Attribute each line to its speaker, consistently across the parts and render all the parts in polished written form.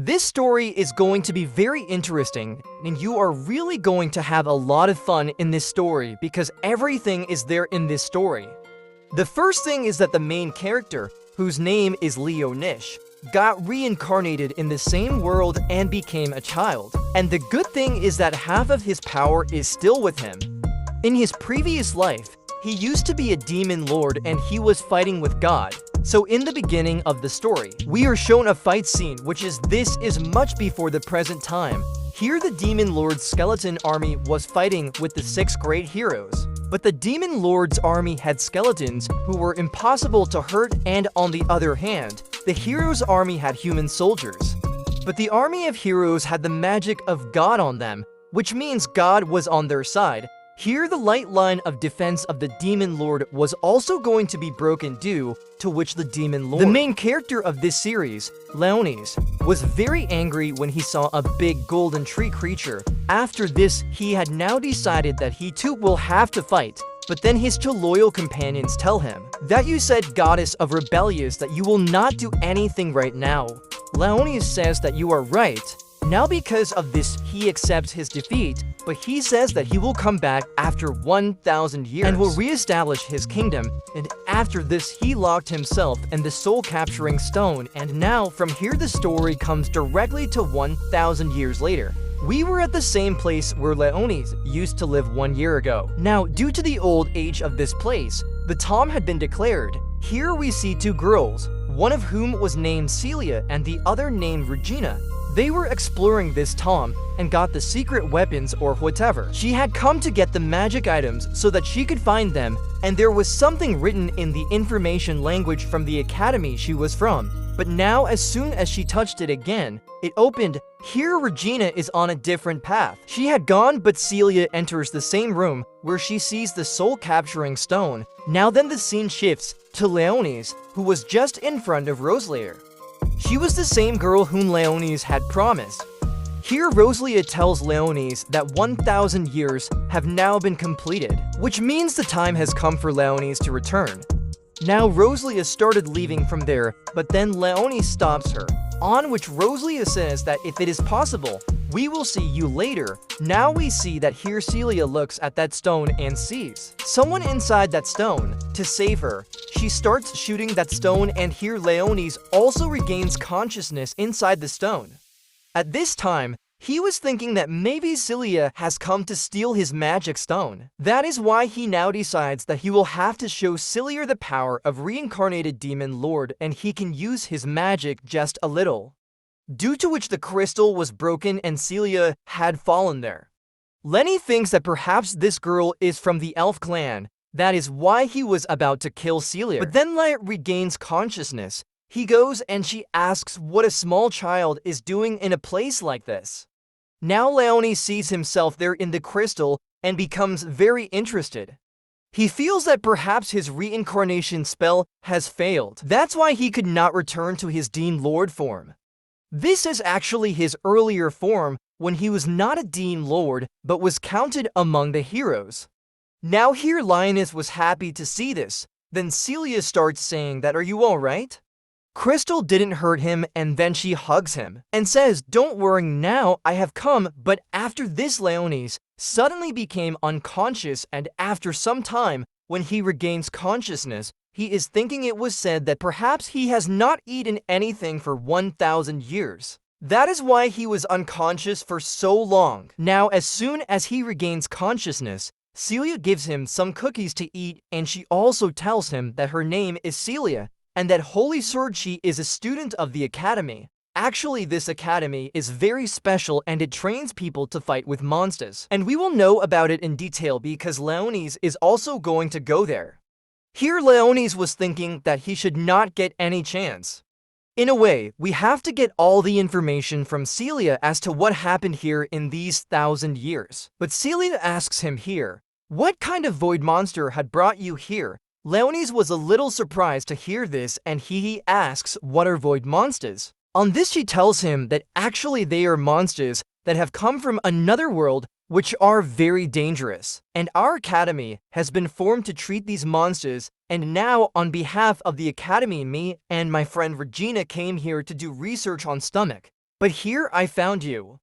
Speaker 1: This story is going to be very interesting, and you are really going to have a lot of fun in this story because everything is there in this story. The first thing is that the main character, whose name is Leonis, got reincarnated in the same world and became a child. And the good thing is that half of his power is still with him. In his previous life, he used to be a demon lord and he was fighting with God. So in the beginning of the story, we are shown a fight scene this is much before the present time. Here the demon lord's skeleton army was fighting with the 6 great heroes. But the demon lord's army had skeletons who were impossible to hurt, and on the other hand, the heroes' army had human soldiers. But the army of heroes had the magic of God on them, which means God was on their side. Here the light line of defense of the demon lord was also going to be broken, due to which the demon lord, the main character of this series, Leonis, was very angry when he saw a big golden tree creature. After this, he had now decided that he too will have to fight. But then his 2 loyal companions tell him that you said, goddess of rebellious, that you will not do anything right now. Leonis says that you are right. Now because of this, he accepts his defeat, but he says that he will come back after 1,000 years and will re-establish his kingdom, and after this he locked himself in the soul-capturing stone, and now from here the story comes directly to 1,000 years later. We were at the same place where Leonis used to live 1 year ago. Now, due to the old age of this place, the tom had been declared. Here we see 2 girls, one of whom was named Celia and the other named Regina. They were exploring this tom and got the secret weapons or whatever. She had come to get the magic items so that she could find them, and there was something written in the information language from the academy she was from. But now as soon as she touched it again, it opened. Here Regina is on a different path. She had gone, but Celia enters the same room where she sees the soul-capturing stone. Now then the scene shifts to Leonis, who was just in front of Riselia. She was the same girl whom Leonis had promised. Here Riselia tells Leonis that 1,000 years have now been completed, which means the time has come for Leonis to return. Now Riselia started leaving from there, but then Leonis stops her, on which Riselia says that if it is possible, we will see you later. Now we see that here Celia looks at that stone and sees someone inside that stone. To save her, she starts shooting that stone, and here Leonis also regains consciousness inside the stone. At this time, he was thinking that maybe Celia has come to steal his magic stone. That is why he now decides that he will have to show Celia the power of reincarnated demon lord, and he can use his magic just a little. Due to which the crystal was broken and Celia had fallen there. Lenny thinks that perhaps this girl is from the elf clan. That is why he was about to kill Celia. But then Leia regains consciousness. He goes and she asks what a small child is doing in a place like this. Now Leonis sees himself there in the crystal and becomes very interested. He feels that perhaps his reincarnation spell has failed. That's why he could not return to his Demon Lord form. This is actually his earlier form when he was not a Demon Lord but was counted among the heroes. Now here Leonis was happy to see this. Then Celia starts saying that, are you alright? Crystal didn't hurt him, and then she hugs him and says, don't worry, now I have come. But after this Leonis suddenly became unconscious, and after some time when he regains consciousness, he is thinking it was said that perhaps he has not eaten anything for 1,000 years. That is why he was unconscious for so long. Now as soon as he regains consciousness, Celia gives him some cookies to eat, and she also tells him that her name is Celia, and that Holy Sword she is a student of the academy. Actually, this academy is very special and it trains people to fight with monsters. And we will know about it in detail because Leonis is also going to go there. Here Leonis was thinking that he should not get any chance. In a way, we have to get all the information from Celia as to what happened here in these 1,000 years. But Celia asks him here, what kind of void monster had brought you here? Leonis was a little surprised to hear this, and he asks what are void monsters. On this she tells him that actually they are monsters that have come from another world which are very dangerous. And our academy has been formed to treat these monsters, and now on behalf of the academy, me and my friend Regina came here to do research on stomach. But here I found you.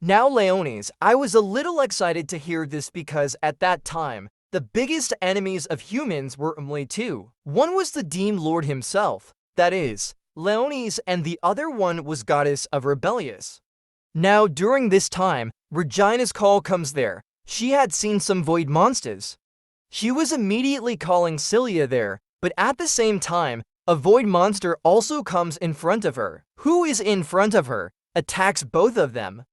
Speaker 1: Now, Leonis, I was a little excited to hear this because at that time, the biggest enemies of humans were only two. One was the Demon Lord himself, that is, Leonis, and the other one was Goddess of Rebellious. Now, during this time, Regina's call comes there. She had seen some void monsters. She was immediately calling Cilia there, but at the same time, a void monster also comes in front of her. Who is in front of her? Attacks both of them.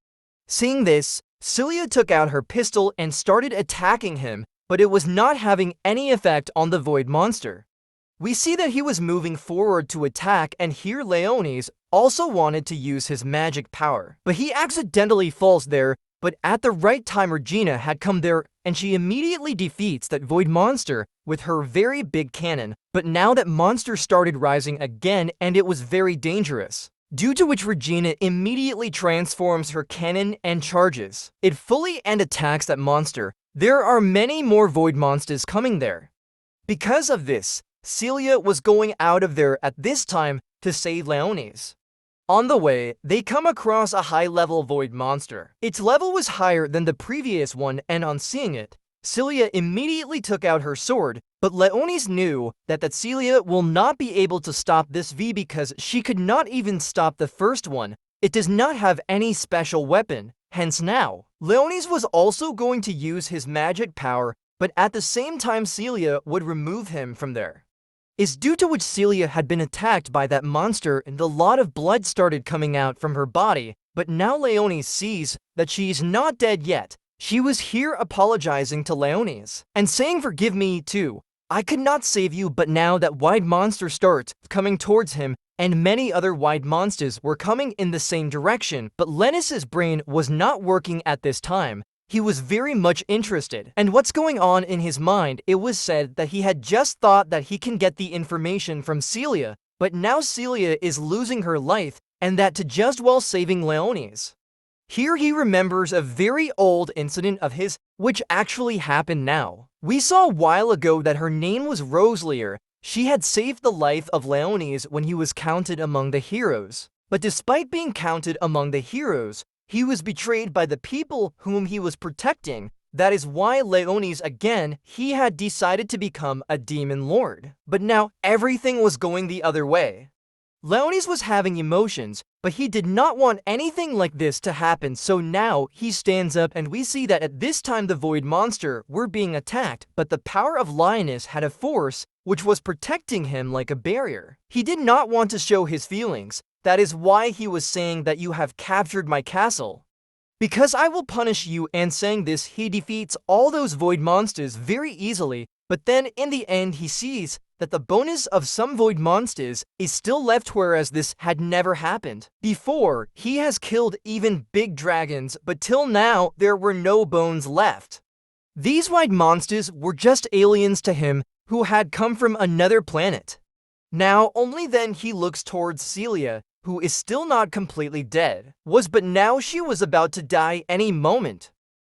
Speaker 1: Seeing this, Cilia took out her pistol and started attacking him, but it was not having any effect on the void monster. We see that he was moving forward to attack, and here Leonis also wanted to use his magic power. But he accidentally falls there, but at the right time Regina had come there and she immediately defeats that void monster with her very big cannon. But now that monster started rising again and it was very dangerous. Due to which Regina immediately transforms her cannon and charges. It fully and attacks that monster. There are many more void monsters coming there. Because of this, Cilia was going out of there at this time to save Leonis. On the way, they come across a high-level void monster. Its level was higher than the previous one, and on seeing it, Cilia immediately took out her sword, but Leonis knew that Cilia will not be able to stop this V because she could not even stop the first one. It does not have any special weapon, hence now. Leonis was also going to use his magic power, but at the same time Cilia would remove him from there. Is due to which Cilia had been attacked by that monster and a lot of blood started coming out from her body, but now Leonis sees that she is not dead yet. She was here apologizing to Leonis and saying forgive me too. I could not save you, but now that wide monster starts coming towards him and many other wide monsters were coming in the same direction, but Leonis's brain was not working at this time. He was very much interested. And what's going on in his mind? It was said that he had just thought that he can get the information from Cilia, but now Cilia is losing her life, and that to just while saving Leonis. Here he remembers a very old incident of his, which actually happened now. We saw a while ago that her name was Riselia. She had saved the life of Leonis when he was counted among the heroes. But despite being counted among the heroes, he was betrayed by the people whom he was protecting. That is why Leonis again, he had decided to become a demon lord. But now everything was going the other way. Leonis was having emotions, but he did not want anything like this to happen, so now he stands up and we see that at this time the void monster were being attacked, but the power of Leonis had a force which was protecting him like a barrier. He did not want to show his feelings. That is why he was saying that you have captured my castle. Because I will punish you, and saying this, he defeats all those void monsters very easily, but then in the end he sees that the bonus of some void monsters is still left, whereas this had never happened. Before, he has killed even big dragons, but till now there were no bones left. These void monsters were just aliens to him who had come from another planet. Now only then he looks towards Cilia, who is still not completely dead, but now she was about to die any moment.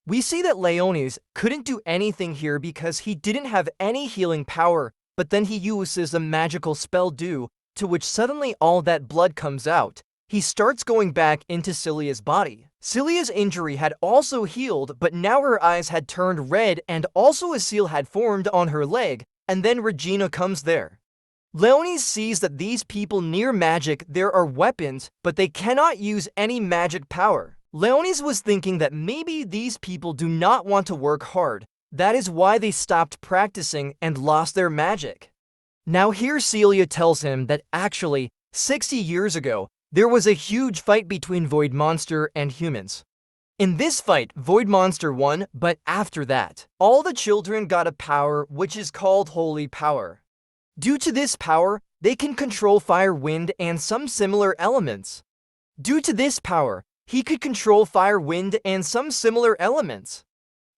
Speaker 1: We see that Leonis couldn't do anything here because he didn't have any healing power, but then he uses a magical spell due to which suddenly all that blood comes out. He starts going back into Cilia's body. Cilia's injury had also healed, but now her eyes had turned red and also a seal had formed on her leg, and then Regina comes there. Leonis sees that these people near magic, there are weapons, but they cannot use any magic power. Leonis was thinking that maybe these people do not want to work hard. That is why they stopped practicing and lost their magic. Now here Cilia tells him that actually, 60 years ago, there was a huge fight between Void Monster and humans. In this fight, Void Monster won, but after that, all the children got a power which is called Holy Power. Due to this power, they can control fire, wind, and some similar elements. Due to this power, he could control fire, wind, and some similar elements.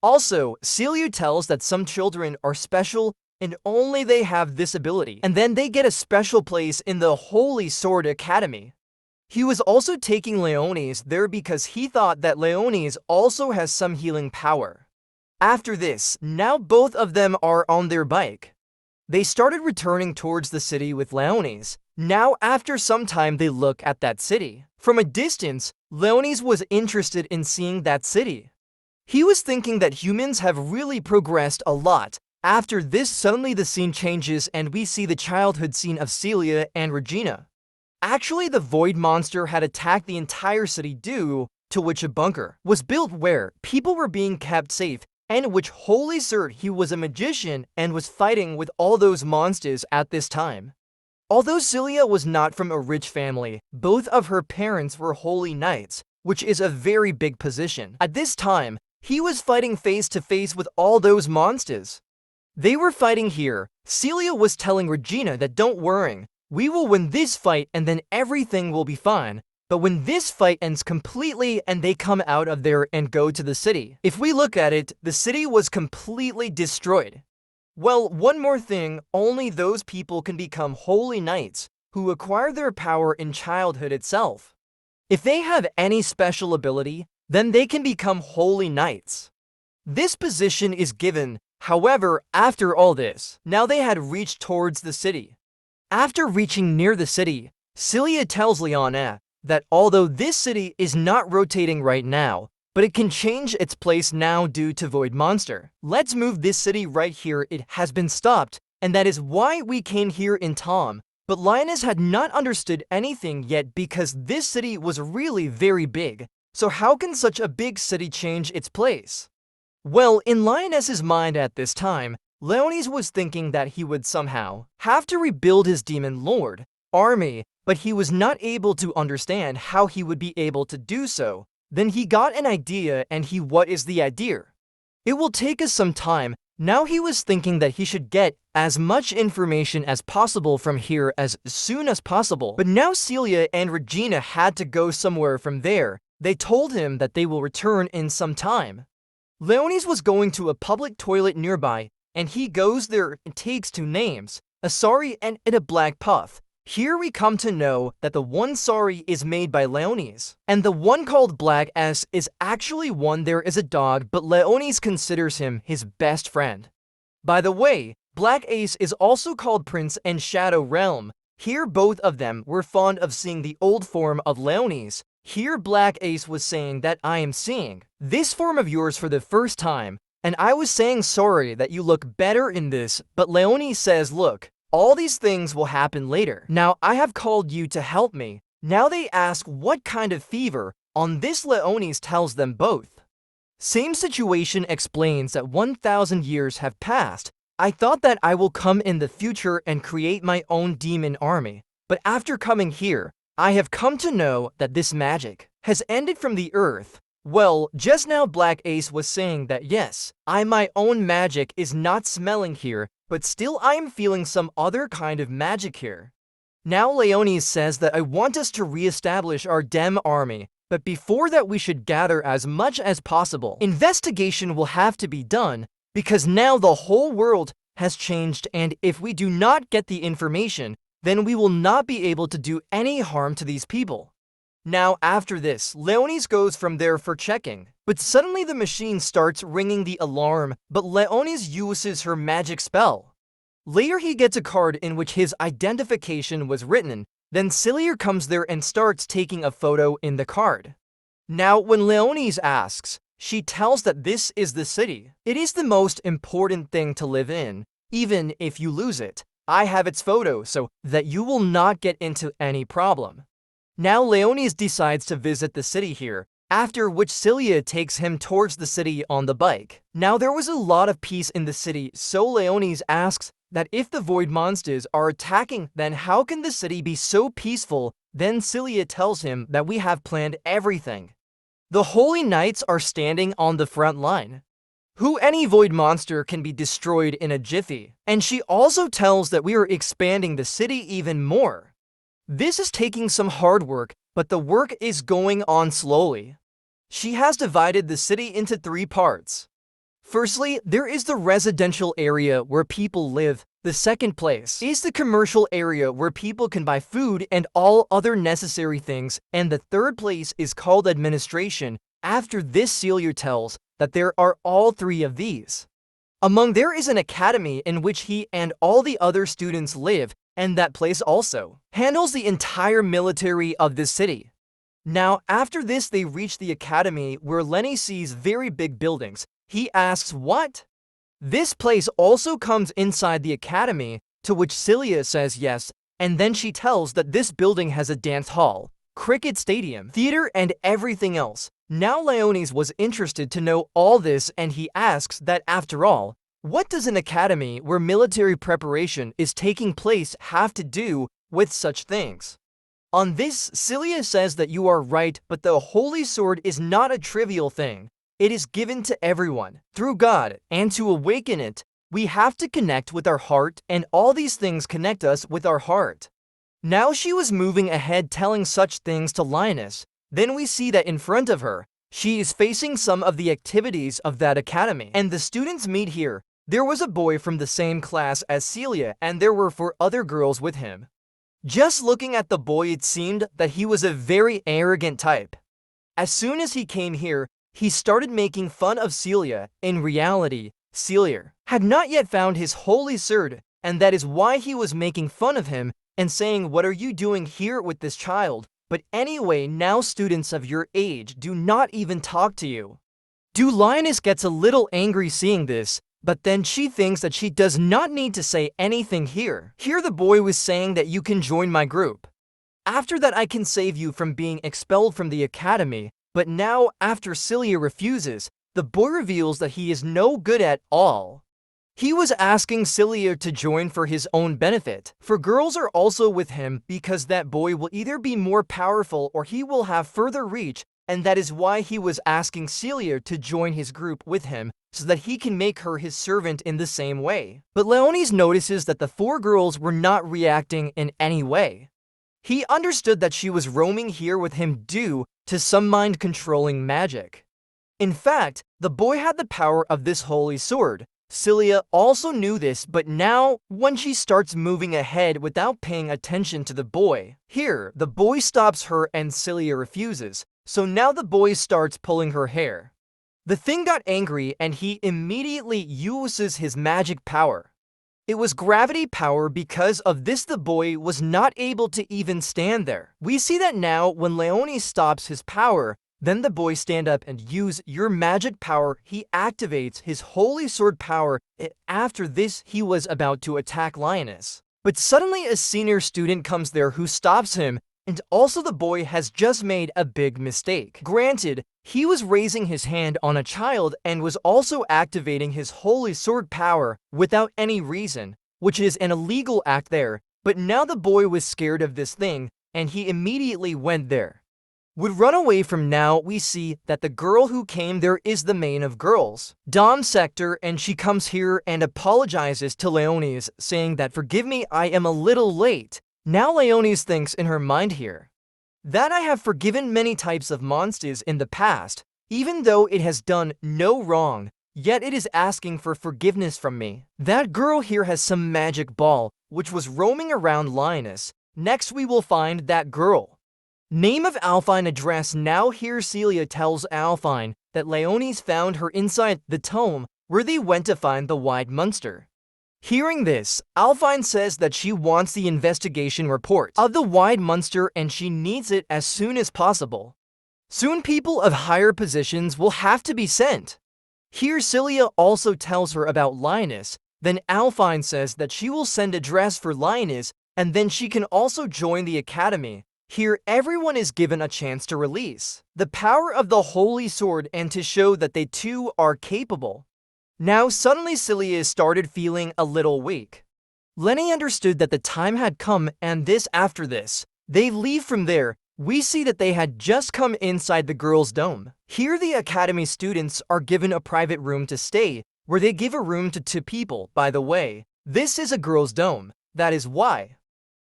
Speaker 1: Also, Cilia tells that some children are special and only they have this ability, and then they get a special place in the Holy Sword Academy. He was also taking Leonis there because he thought that Leonis also has some healing power. After this, now both of them are on their bike. They started returning towards the city with Leonis, Now, after some time, they look at that city. From a distance, Leonis was interested in seeing that city. He was thinking that humans have really progressed a lot. After this, suddenly the scene changes and we see the childhood scene of Celia and Regina. Actually, the void monster had attacked the entire city, due to which a bunker was built where people were being kept safe, and which Holy Sir, he was a magician and was fighting with all those monsters at this time. Although Celia was not from a rich family, both of her parents were holy knights, which is a very big position. At this time, he was fighting face to face with all those monsters. They were fighting here. Celia was telling Regina that don't worry, we will win this fight and then everything will be fine. But when this fight ends completely and they come out of there and go to the city, if we look at it, the city was completely destroyed. Well, one more thing, only those people can become holy knights who acquire their power in childhood itself. If they have any special ability, then they can become holy knights. This position is given, however, after all this. Now they had reached towards the city. After reaching near the city, Celia tells Leona that although this city is not rotating right now, but it can change its place now due to Void Monster. Let's move this city right here, it has been stopped, and that is why we came here in Tom. But Leonis had not understood anything yet because this city was really very big. So how can such a big city change its place? Well, in Leonis's mind at this time, Leonis was thinking that he would somehow have to rebuild his Demon Lord army, but he was not able to understand how he would be able to do so. Then he got an idea, and what is the idea? It will take us some time. Now he was thinking that he should get as much information as possible from here as soon as possible. But now Celia and Regina had to go somewhere from there. They told him that they will return in some time. Leonis was going to a public toilet nearby, and he goes there and takes two names, a sari and a black puff. Here we come to know that the one sari is made by Leonis, and the one called Black S is actually one there is a dog, but Leonis considers him his best friend. By the way, Black Ace is also called Prince and Shadow Realm. Here both of them were fond of seeing the old form of Leonis. Here Black Ace was saying that I am seeing this form of yours for the first time, and I was saying sorry that you look better in this, but Leonis says look, all these things will happen later. Now I have called you to help me. Now they ask what kind of fever. On this Leonis tells them both. Same situation explains that 1,000 years have passed. I thought that I will come in the future and create my own demon army. But after coming here, I have come to know that this magic has ended from the earth. Well, just now Black Ace was saying that yes, my own magic is not smelling here, but still I am feeling some other kind of magic here. Now Leonis says that I want us to re-establish our Dem army, but before that we should gather as much as possible. Investigation will have to be done, because now the whole world has changed, and if we do not get the information, then we will not be able to do any harm to these people. Now after this, Leonis goes from there for checking, but suddenly the machine starts ringing the alarm, but Leonis uses her magic spell. Later he gets a card in which his identification was written, then Celia comes there and starts taking a photo in the card. Now when Leonis asks, she tells that this is the city. It is the most important thing to live in, even if you lose it. I have its photo so that you will not get into any problem. Now Leonis decides to visit the city here, after which Celia takes him towards the city on the bike. Now there was a lot of peace in the city, so Leonis asks that if the void monsters are attacking, then how can the city be so peaceful? Then Celia tells him that we have planned everything. The Holy Knights are standing on the front line. Any void monster can be destroyed in a jiffy. And she also tells that we are expanding the city even more. This is taking some hard work, but the work is going on slowly. She has divided the city into 3 parts. Firstly, there is the residential area where people live. The second place is the commercial area where people can buy food and all other necessary things. And the third place is called administration. After this, Celia tells that there are all 3 of these. Among there is an academy in which he and all the other students live. and that place also handles the entire military of this city. Now, after this, they reach the academy where Lenny sees very big buildings. He asks, what? This place also comes inside the academy, to which Celia says yes, and then she tells that this building has a dance hall, cricket stadium, theater, and everything else. Now Leonis was interested to know all this, and he asks that after all, what does an academy where military preparation is taking place have to do with such things? On this, Celia says that you are right, but the Holy Sword is not a trivial thing. It is given to everyone, through God, and to awaken it, we have to connect with our heart, and all these things connect us with our heart. Now she was moving ahead telling such things to Leonis. Then we see that in front of her, she is facing some of the activities of that academy, and the students meet here. There was a boy from the same class as Celia, and there were 4 other girls with him. Just looking at the boy, it seemed that he was a very arrogant type. As soon as he came here, he started making fun of Celia. In reality, Celia had not yet found his holy sword, and that is why he was making fun of him and saying, what are you doing here with this child? But anyway, now students of your age do not even talk to you. Leonis gets a little angry seeing this, but then she thinks that she does not need to say anything here. Here the boy was saying that you can join my group. After that I can save you from being expelled from the academy, but now after Celia refuses, the boy reveals that he is no good at all. He was asking Celia to join for his own benefit, for girls are also with him because that boy will either be more powerful or he will have further reach, and that is why he was asking Celia to join his group with him so that he can make her his servant in the same way. But Leonis notices that the 4 girls were not reacting in any way. He understood that she was roaming here with him due to some mind-controlling magic. In fact, the boy had the power of this holy sword. Celia also knew this, but now, when she starts moving ahead without paying attention to the boy, here, the boy stops her and Celia refuses, so now the boy starts pulling her hair. The thing got angry and he immediately uses his magic power. It was gravity power. Because of this, the boy was not able to even stand there. We see that now when Leonis stops his power, then the boy stand up and use your magic power. He activates his holy sword power. After this, he was about to attack Leonis. But suddenly a senior student comes there who stops him, and also the boy has just made a big mistake. Granted, he was raising his hand on a child and was also activating his holy sword power without any reason, which is an illegal act there. But now the boy was scared of this thing, and he immediately went there. Would run away from. Now we see that the girl who came there is the main of girls, Dom Sector, and she comes here and apologizes to Leonis, saying that forgive me, I am a little late. Now Leonis thinks in her mind here that I have forgiven many types of monsters in the past, even though it has done no wrong, yet it is asking for forgiveness from me. That girl here has some magic ball, which was roaming around Leonis. Next we will find that girl. Name of Alphine address. Now here Celia tells Alphine that Leonis found her inside the tome where they went to find the White Monster. Hearing this, Alphine says that she wants the investigation report of the White Monster and she needs it as soon as possible. Soon people of higher positions will have to be sent. Here Celia also tells her about Leonis. Then Alphine says that she will send a dress for Leonis and then she can also join the academy. Here everyone is given a chance to release the power of the Holy Sword and to show that they too are capable. Now suddenly Celia started feeling a little weak. Lenny understood that the time had come, and after this, they leave from there. We see that they had just come inside the girls' dome. Here the academy students are given a private room to stay, where they give a room to 2 people. By the way, this is a girls' dome. That is why.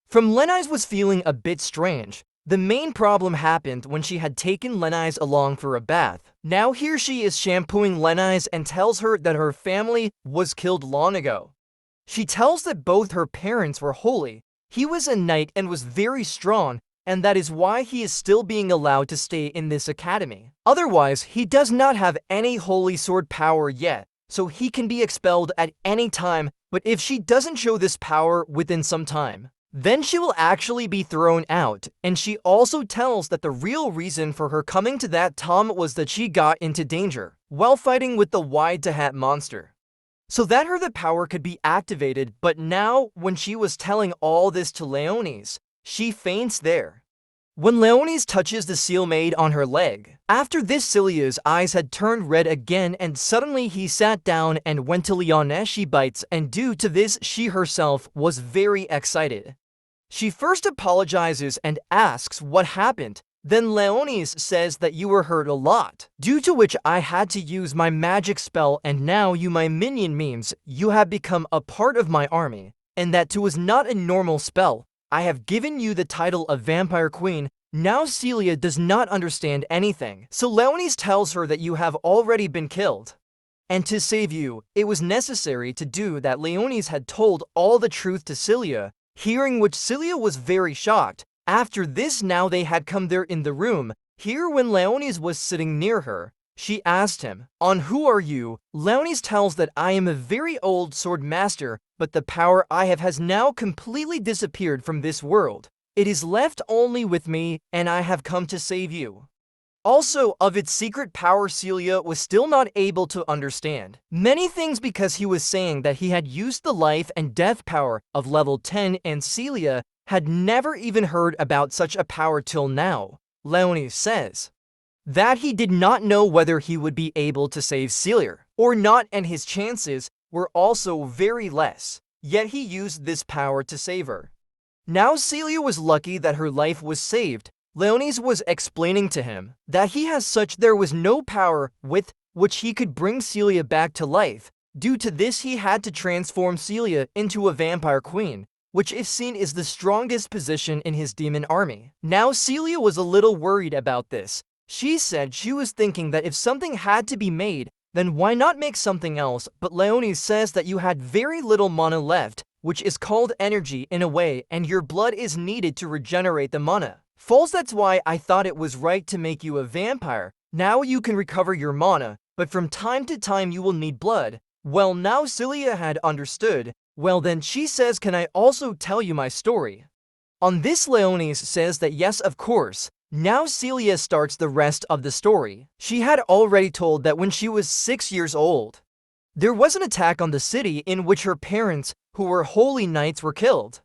Speaker 1: From Leonis was feeling a bit strange. The main problem happened when she had taken Leonis along for a bath. Now here she is shampooing Leonis and tells her that her family was killed long ago. She tells that both her parents were holy. He was a knight and was very strong, and that is why he is still being allowed to stay in this academy. Otherwise, he does not have any holy sword power yet, so he can be expelled at any time, but if she doesn't show this power within some time, then she will actually be thrown out, and she also tells that the real reason for her coming to that Tom was that she got into danger while fighting with the wide-to-hat monster, so that the power could be activated. But now, when she was telling all this to Leonis, she faints there. When Leonis touches the seal made on her leg, after this Celia's eyes had turned red again, and suddenly he sat down and went to Leonis. She bites, and due to this she herself was very excited. She first apologizes and asks what happened. Then Leonis says that you were hurt a lot, due to which I had to use my magic spell, and now you, my minion, means you have become a part of my army, and that too is not a normal spell. I have given you the title of Vampire Queen. Now Celia does not understand anything, so Leonis tells her that you have already been killed. And to save you, it was necessary to do that. Leonis had told all the truth to Celia, hearing which Celia was very shocked. After this, now they had come there in the room. Here, when Leonis was sitting near her, she asked him, "On who are you?" Leonis tells that I am a very old sword master, but the power I have has now completely disappeared from this world. It is left only with me, and I have come to save you. Also, of its secret power, Celia was still not able to understand many things because he was saying that he had used the life and death power of level 10, and Celia had never even heard about such a power till now. Leonis says that he did not know whether he would be able to save Celia or not, and his chances were also very less, yet he used this power to save her. Now Celia was lucky that her life was saved. Leonis was explaining to him that he has such there was no power with which he could bring Celia back to life. Due to this, he had to transform Celia into a vampire queen, which if seen is the strongest position in his demon army. Now Celia was a little worried about this. She said she was thinking that if something had to be made, then why not make something else? But Leonis says that you had very little mana left, which is called energy in a way, and your blood is needed to regenerate the mana. False, that's why I thought it was right to make you a vampire. Now you can recover your mana, but from time to time you will need blood. Well, now Celia had understood. Well, then she says, "Can I also tell you my story?" On this, Leonis says that yes, of course. Now Celia starts the rest of the story. She had already told that when she was 6 years old, there was an attack on the city in which her parents, who were holy knights, were killed.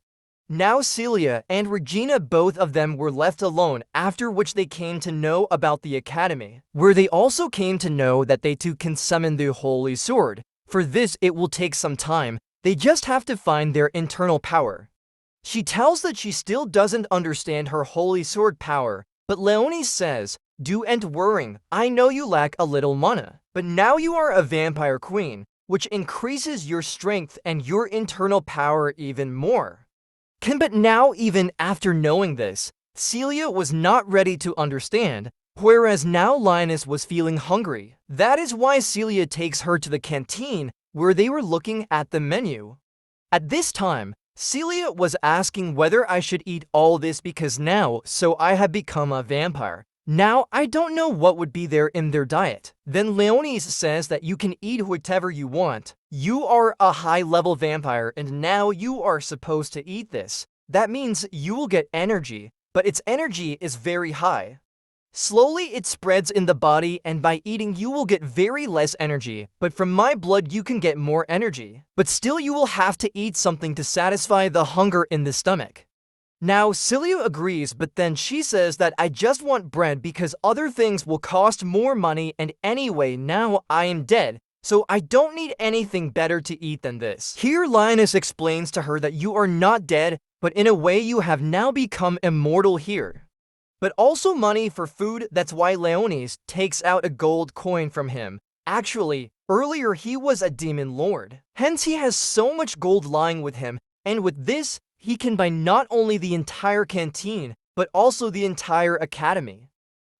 Speaker 1: Now Celia and Regina, both of them, were left alone, after which they came to know about the academy, where they also came to know that they too can summon the holy sword. For this, it will take some time. They just have to find their internal power. She tells that she still doesn't understand her holy sword power, but Leonis says, "Don't worry, I know you lack a little mana, but now you are a vampire queen, which increases your strength and your internal power even more." But now, even after knowing this, Celia was not ready to understand, whereas now Leonis was feeling hungry. That is why Celia takes her to the canteen, where they were looking at the menu. At this time, Celia was asking whether I should eat all this because now, so I have become a vampire. Now, I don't know what would be there in their diet. Then Leonis says that you can eat whatever you want. You are a high-level vampire, and now you are supposed to eat this. That means you will get energy, but its energy is very high. Slowly it spreads in the body, and by eating you will get very less energy, but from my blood you can get more energy. But still you will have to eat something to satisfy the hunger in the stomach. Now Celia agrees, but then she says that I just want bread because other things will cost more money, and anyway now I am dead, so I don't need anything better to eat than this. Here Leonis explains to her that you are not dead, but in a way you have now become immortal here. But also money for food. That's why Leonis takes out a gold coin from him. Actually, earlier he was a demon lord, hence he has so much gold lying with him, and with this, he can buy not only the entire canteen, but also the entire academy.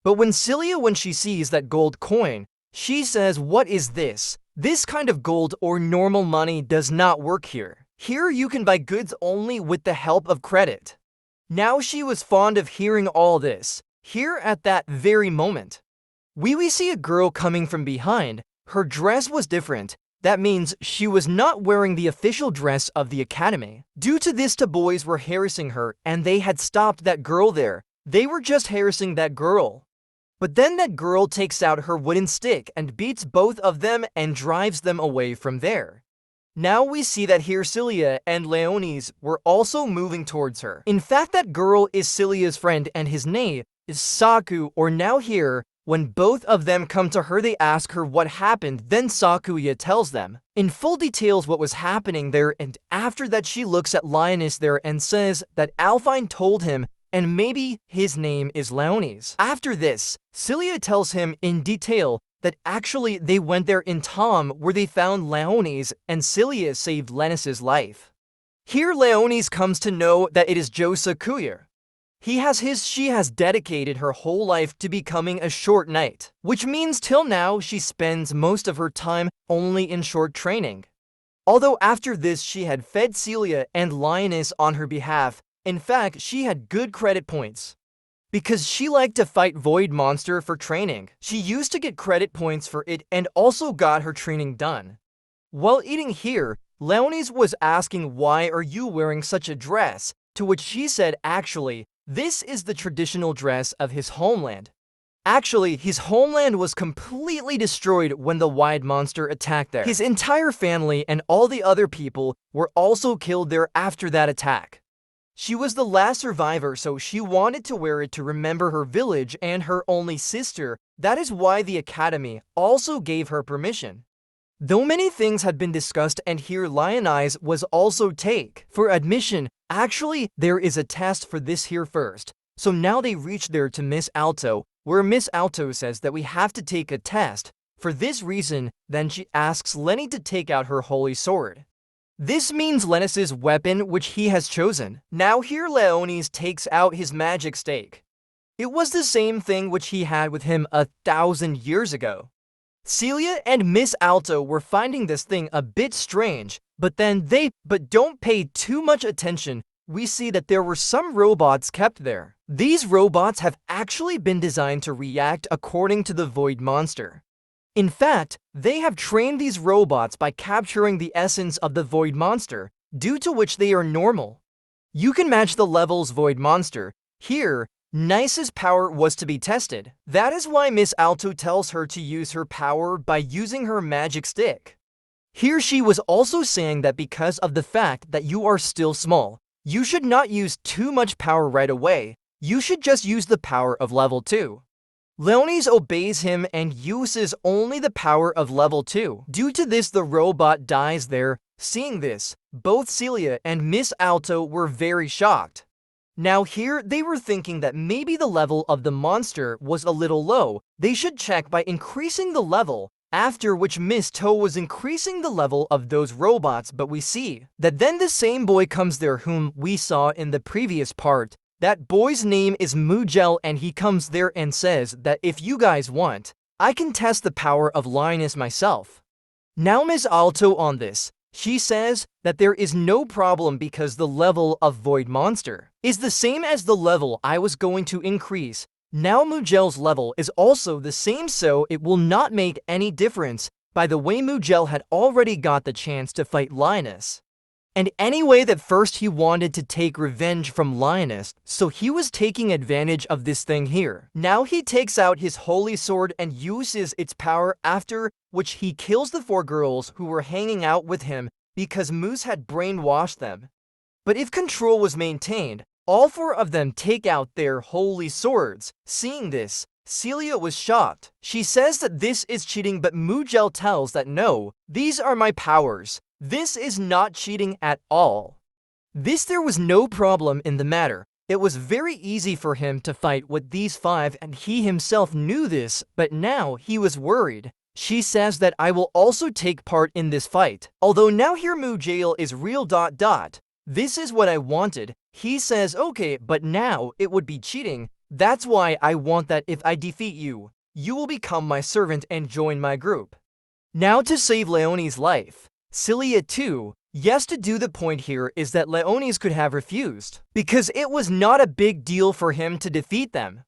Speaker 1: But when she sees that gold coin, she says, "What is this? This kind of gold or normal money does not work here. Here you can buy goods only with the help of credit." Now she was fond of hearing all this. Here at that very moment, we see a girl coming from behind. Her dress was different. That means she was not wearing the official dress of the academy. Due to this, the boys were harassing her, and they had stopped that girl there. They were just harassing that girl. But then that girl takes out her wooden stick and beats both of them and drives them away from there. Now we see that here Riselia and Leonis were also moving towards her. In fact, that girl is Celia's friend and his name is Saku, or now here, when both of them come to her, they ask her what happened. Then Sakuya tells them in full details what was happening there, and after that she looks at Leonis there and says that Alphine told him, and maybe his name is Leonis. After this, Riselia tells him in detail that actually they went there in Tom where they found Leonis, and Riselia saved Leonis' life. Here Leonis comes to know that it is Joe Sakuya. She has dedicated her whole life to becoming a short knight, which means till now she spends most of her time only in short training. Although after this she had fed Celia and Leonis on her behalf, in fact she had good credit points. Because she liked to fight Void Monster for training, she used to get credit points for it and also got her training done. While eating here, Leonis was asking, "Why are you wearing such a dress?" To which she said, actually, this is the traditional dress of his homeland. Actually, his homeland was completely destroyed when the Void Monster attacked there. His entire family and all the other people were also killed there after that attack. She was the last survivor, so she wanted to wear it to remember her village and her only sister. That is why the academy also gave her permission. Though many things had been discussed, and here Leonis was also take for admission. Actually, there is a test for this here first. So now they reach there to Miss Alto, where Miss Alto says that we have to take a test. For this reason, then she asks Lenny to take out her holy sword. This means Leonis' weapon, which he has chosen. Now here Leonis takes out his magic stake. It was the same thing which he had with him 1,000 years ago. Celia and Miss Alto were finding this thing a bit strange, but don't pay too much attention. We see that there were some robots kept there. These robots have actually been designed to react according to the Void Monster. In fact, they have trained these robots by capturing the essence of the Void Monster, due to which they are normal. You can match the levels Void Monster. Here, Nice's power was to be tested. That is why Miss Alto tells her to use her power by using her magic stick. Here she was also saying that because of the fact that you are still small, you should not use too much power right away. You should just use the power of level 2. Leonis obeys him and uses only the power of level 2. Due to this, the robot dies there. Seeing this, both Celia and Miss Alto were very shocked. Now here, they were thinking that maybe the level of the monster was a little low. They should check by increasing the level, after which Miss To was increasing the level of those robots, but we see that then the same boy comes there whom we saw in the previous part. That boy's name is Mugel, and he comes there and says that if you guys want, I can test the power of Leonis myself. Now Miss Alto on this, she says that there is no problem because the level of Void Monster is the same as the level I was going to increase. Now Mugel's level is also the same, so it will not make any difference. By the way, Mugel had already got the chance to fight Leonis. And anyway, that first he wanted to take revenge from Leonis, so he was taking advantage of this thing here. Now he takes out his holy sword and uses its power, after which he kills the 4 girls who were hanging out with him because Moose had brainwashed them. But if control was maintained, all 4 of them take out their holy swords. Seeing this, Celia was shocked. She says that this is cheating, but Mugel tells that no, these are my powers. This is not cheating at all. There was no problem in the matter. It was very easy for him to fight with these 5, and he himself knew this, but now he was worried. She says that I will also take part in this fight. Although now here Mugel is real ... This is what I wanted. He says, okay, but now it would be cheating. That's why I want that if I defeat you, you will become my servant and join my group. Now to save Leonis' life. Celia too. Yes, to do the point here is that Leonis could have refused, because it was not a big deal for him to defeat them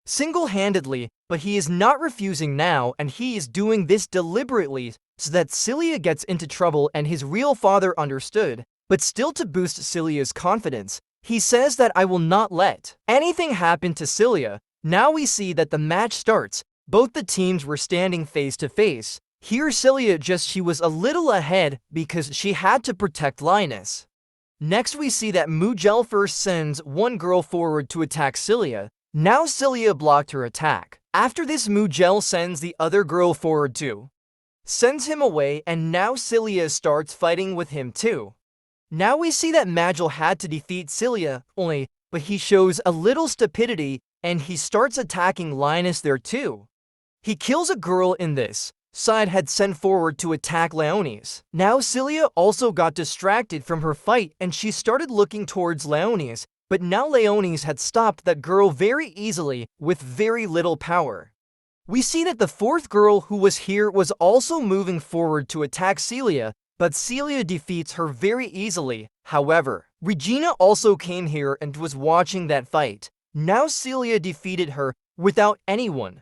Speaker 1: single-handedly, but he is not refusing now, and he is doing this deliberately so that Cilia gets into trouble and his real father understood. But still, to boost Cilia's confidence, he says that I will not let anything happen to Cilia. Now we see that the match starts. Both the teams were standing face to face. Here Cilia she was a little ahead because she had to protect Leonis. Next we see that Mugel first sends one girl forward to attack Cilia. Now Cilia blocked her attack. After this, Mugel sends the other girl forward too. Sends him away, and now Cilia starts fighting with him too. Now we see that Magel had to defeat Cilia only, but he shows a little stupidity and he starts attacking Leonis there too. He kills a girl in this side had sent forward to attack Leonis. Now Cilia also got distracted from her fight and she started looking towards Leonis, but now Leonis had stopped that girl very easily with very little power. We see that the fourth girl who was here was also moving forward to attack Cilia, but Cilia defeats her very easily. However, Regina also came here and was watching that fight. Now Cilia defeated her without anyone.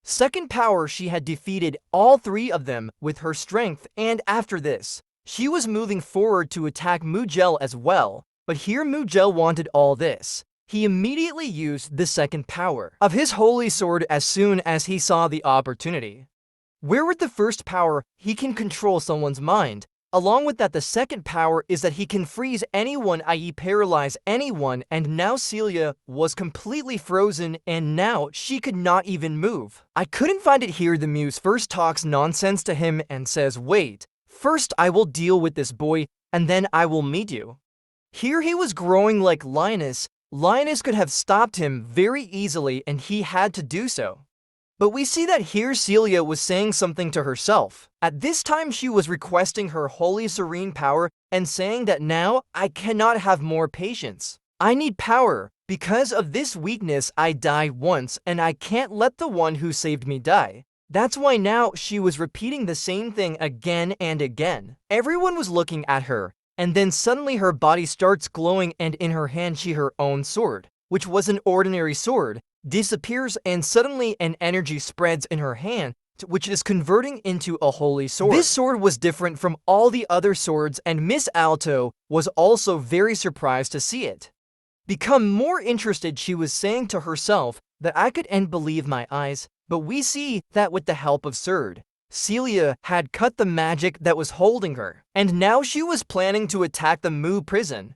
Speaker 1: Second power, she had defeated all three of them with her strength, and after this, she was moving forward to attack Mugel as well. But here Mugel wanted all this. He immediately used the second power of his holy sword as soon as he saw the opportunity. Where with the first power, he can control someone's mind. Along with that, the second power is that he can freeze anyone, i.e. paralyze anyone, and now Cilia was completely frozen and now she could not even move. I couldn't find it here. The muse first talks nonsense to him and says, "Wait, first I will deal with this boy and then I will meet you." Here he was growing like Leonis. Leonis could have stopped him very easily and he had to do so. But we see that here Cilia was saying something to herself. At this time she was requesting her holy serene power and saying that now I cannot have more patience. I need power. Because of this weakness I died once and I can't let the one who saved me die. That's why now she was repeating the same thing again and again. Everyone was looking at her, and then suddenly her body starts glowing and in her hand her own sword, which was an ordinary sword, disappears and suddenly an energy spreads in her hand, which is converting into a holy sword. This sword was different from all the other swords and Miss Alto was also very surprised to see it. Become more interested, she was saying to herself that I couldn't believe my eyes, but we see that with the help of Sword, Cilia had cut the magic that was holding her, and now she was planning to attack the Mu prison.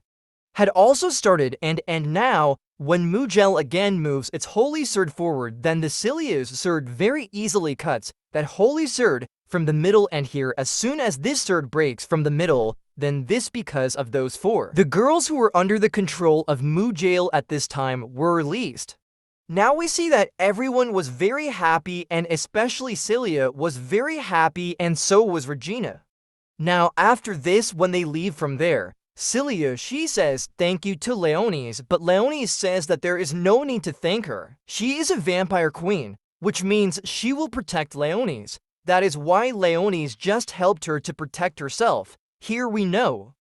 Speaker 1: Had also started and now, when Mugel again moves its holy sword forward, then the Cilia's sword very easily cuts that holy sword from the middle, and here as soon as this sword breaks from the middle, then this because of those four. The girls who were under the control of Mugel at this time were released. Now we see that everyone was very happy and especially Cilia was very happy and so was Regina. Now after this, when they leave from there, Cilia, she says thank you to Leonis, but Leonis says that there is no need to thank her. She is a vampire queen, which means she will protect Leonis. That is why Leonis just helped her to protect herself. Here we know.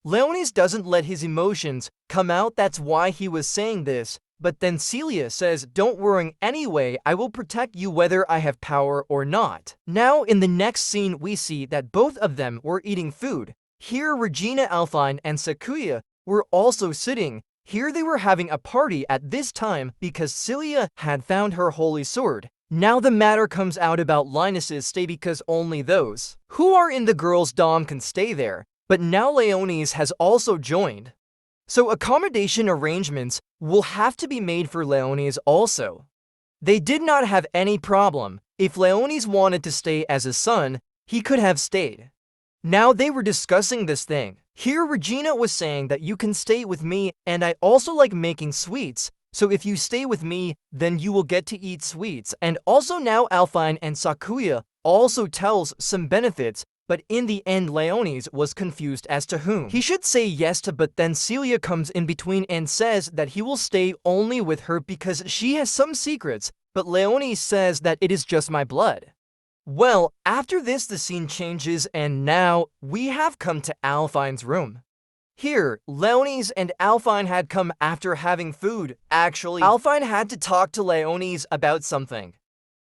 Speaker 1: Leonis doesn't let his emotions come out, that's why he was saying this, but then Cilia says, don't worry anyway, I will protect you whether I have power or not. Now in the next scene we see that both of them were eating food. Here Regina, Alphine, and Sakuya were also sitting. Here they were having a party at this time because Cilia had found her holy sword. Now the matter comes out about Linus's stay because only those who are in the girls' dom can stay there, but now Leonis has also joined. So accommodation arrangements will have to be made for Leonis also. They did not have any problem. If Leonis wanted to stay as a son, he could have stayed. Now they were discussing this thing. Here Regina was saying that you can stay with me and I also like making sweets. So if you stay with me, then you will get to eat sweets. And also now Alphine and Sakuya also tells some benefits, but in the end Leonis was confused as to whom he should say yes to, but then Cilia comes in between and says that he will stay only with her because she has some secrets, but Leonis says that it is just my blood. Well, after this the scene changes and now we have come to Alphine's room. Here, Leonis and Alphine had come after having food. Actually, Alphine had to talk to Leonis about something.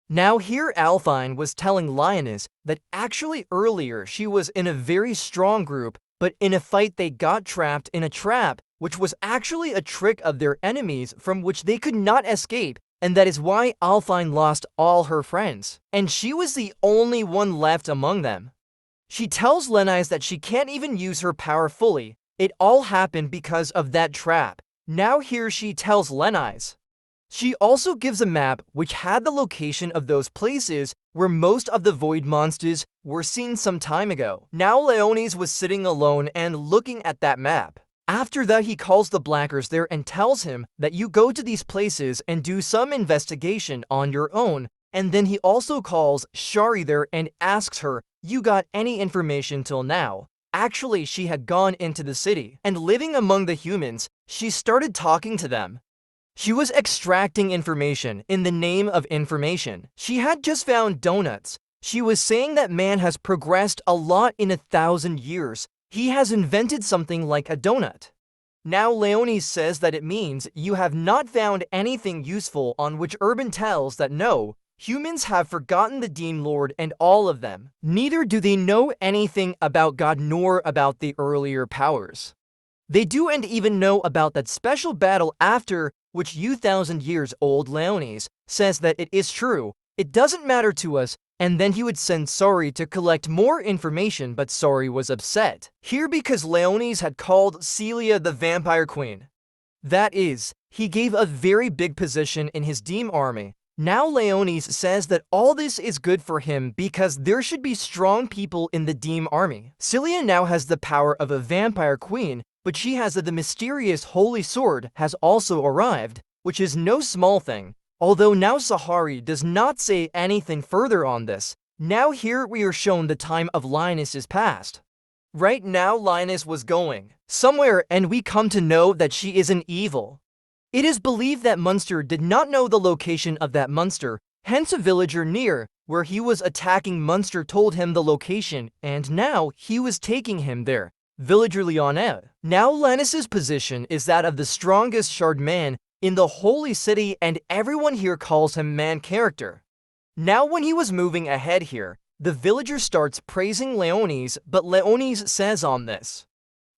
Speaker 1: Now here Alphine was telling Leonis that actually earlier she was in a very strong group, but in a fight they got trapped in a trap, which was actually a trick of their enemies from which they could not escape, and that is why Alphine lost all her friends, and she was the only one left among them. She tells Leonis that she can't even use her power fully. It all happened because of that trap. Now here she tells Leonis. She also gives a map which had the location of those places where most of the void monsters were seen some time ago. Now Leonis was sitting alone and looking at that map. After that, he calls the Blackers there and tells him that you go to these places and do some investigation on your own. And then he also calls Shari there and asks her, you got any information till now? Actually, she had gone into the city and living among the humans, she started talking to them. She was extracting information in the name of information. She had just found donuts. She was saying that man has progressed a lot in 1,000 years. He has invented something like a donut. Now Leonis says that it means you have not found anything useful, on which Urban tells that no, humans have forgotten the Demon Lord and all of them. Neither do they know anything about God nor about the earlier powers. They do and even know about that special battle after which you 1,000 years old Leonis says that it is true. It doesn't matter to us. And then he would send Sari to collect more information, but Sari was upset. Here because Leonis had called Celia the Vampire Queen. That is, he gave a very big position in his Demon army. Now Leonis says that all this is good for him because there should be strong people in the Demon army. Celia now has the power of a Vampire Queen, but she has the mysterious Holy Sword has also arrived, which is no small thing. Although now Sahari does not say anything further on this. Now here we are shown the time of Leonis's past. Right now Leonis was going somewhere and we come to know that she is an evil. It is believed that Munster did not know the location of that Munster, hence a villager near where he was attacking Munster told him the location and now he was taking him there. Villager Leonis. Now Leonis's position is that of the strongest shard man in the holy city and everyone here calls him man character. Now when he was moving ahead here, the villager starts praising Leonis, but Leonis says on this.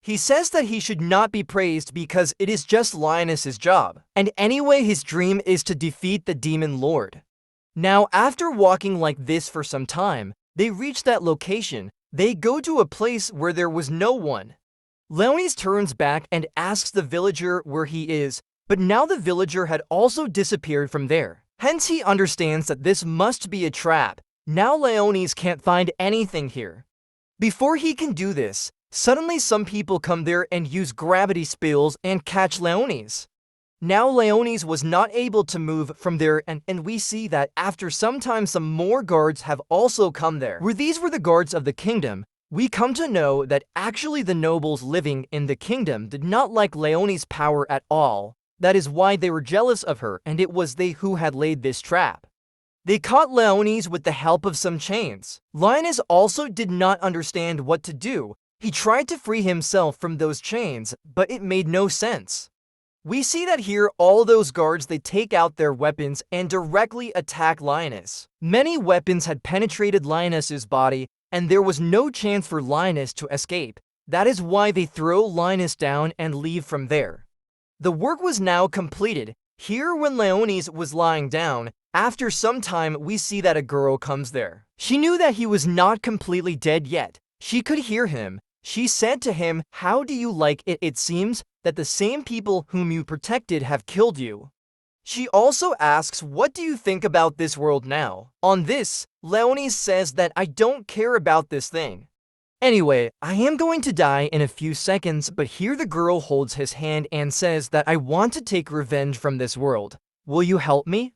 Speaker 1: He says that he should not be praised because it is just Leonis's job, and anyway his dream is to defeat the Demon Lord. Now after walking like this for some time, they reach that location. They go to a place where there was no one. Leonis turns back and asks the villager where he is, but now the villager had also disappeared from there. Hence he understands that this must be a trap. Now Leonis can't find anything here. Before he can do this, suddenly some people come there and use gravity spills and catch Leonis. Now Leonis was not able to move from there and we see that after some time some more guards have also come there. Where these were the guards of the kingdom, we come to know that actually the nobles living in the kingdom did not like Leonis' power at all. That is why they were jealous of her, and it was they who had laid this trap. They caught Leonis with the help of some chains. Leonis also did not understand what to do. He tried to free himself from those chains, but it made no sense. We see that here all those guards they take out their weapons and directly attack Leonis. Many weapons had penetrated Leonis's body, and there was no chance for Leonis to escape. That is why they throw Leonis down and leave from there. The work was now completed. Here when Leonis was lying down, after some time we see that a girl comes there. She knew that he was not completely dead yet. She could hear him. She said to him, "How do you like it? It seems that the same people whom you protected have killed you." She also asks, "What do you think about this world now?" On this, Leonis says that I don't care about this thing. Anyway, I am going to die in a few seconds, but here the girl holds his hand and says that I want to take revenge from this world. Will you help me?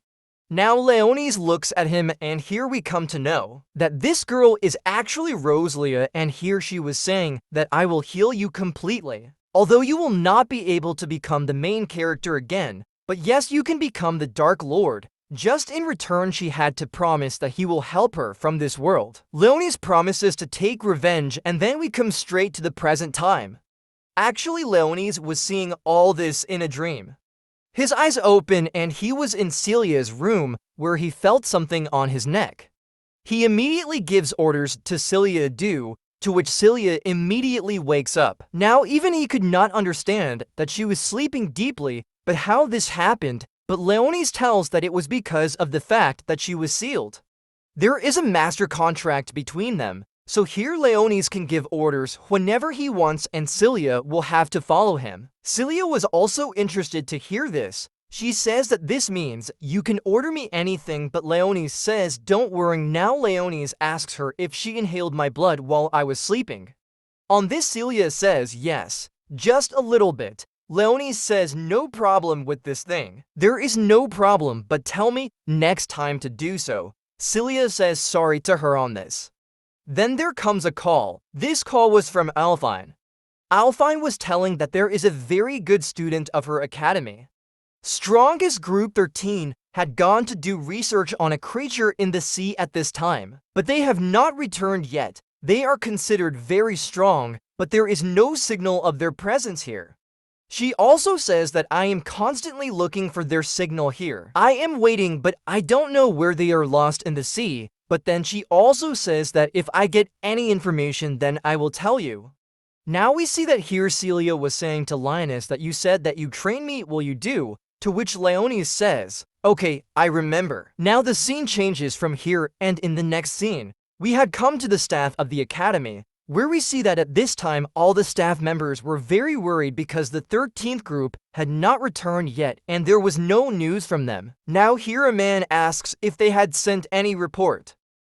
Speaker 1: Now Leonis looks at him and here we come to know that this girl is actually Riselia, and here she was saying that I will heal you completely. Although you will not be able to become the main character again, but yes, you can become the Dark Lord. Just in return, she had to promise that he will help her from this world. Leonis promises to take revenge, and then we come straight to the present time. Actually, Leonis was seeing all this in a dream. His eyes open and he was in Celia's room where he felt something on his neck. He immediately gives orders to Celia do, to which Celia immediately wakes up. Now even he could not understand that she was sleeping deeply, but how this happened, but Leonis tells that it was because of the fact that she was sealed. There is a master contract between them, so here Leonis can give orders whenever he wants and Celia will have to follow him. Celia was also interested to hear this. She says that this means, you can order me anything, but Leonis says, don't worry. Now Leonis asks her if she inhaled my blood while I was sleeping. On this Celia says yes, just a little bit. Leonis says no problem with this thing. There is no problem, but tell me next time to do so. Celia says sorry to her on this. Then there comes a call. This call was from Alfine. Alfine was telling that there is a very good student of her academy. Strongest Group 13 had gone to do research on a creature in the sea at this time, but they have not returned yet. They are considered very strong, but there is no signal of their presence here. She also says that I am constantly looking for their signal here. I am waiting, but I don't know where they are lost in the sea. But then she also says that if I get any information, then I will tell you. Now we see that here Celia was saying to Leonis that you said that you train me, will you do? To which Leonis says, okay, I remember. Now the scene changes from here, and in the next scene, we had come to the staff of the academy, where we see that at this time all the staff members were very worried because the 13th group had not returned yet and there was no news from them. Now here a man asks if they had sent any report.